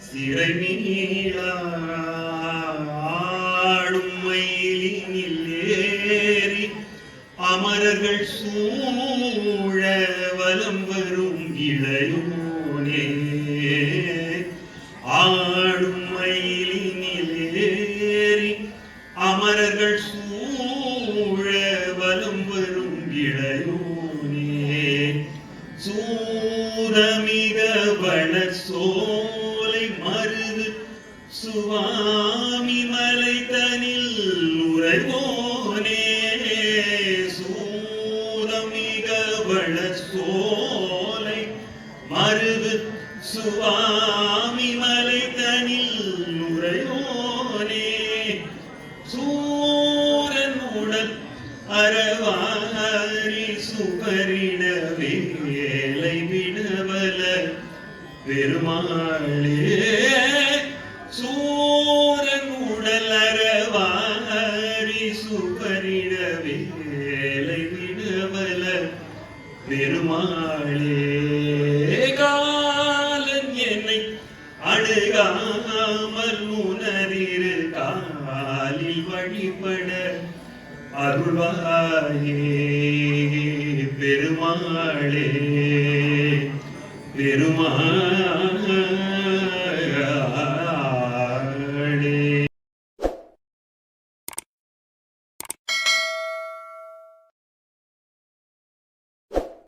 சிறை மீளாடும் மயிலினில் ஏறி அமரர்கள் சூழ வலம் வரும் இளையோனே ஆடும் மயிலினில் ஏறி அமரர்கள் சூழ வலம் வரும் இளையோனே சூரமிக வளசோலை மருது சுவாமி மலை தனில் உறைவோனே சூரமிக வளசோலை மருது சுவாமி மலை தனில் உறைவோனே சூரன் உடல் அரவாரி சுபரிண வேலை விடவல பெருமாளே சூரன் உடல் அரவாரி சுபரிண வேலை விடவல பெருமாளே காலன் என்னை அணுகாமல் உணரிரு காலில் வழிபட அருள்வாயே பெருமாளே பெருமாளே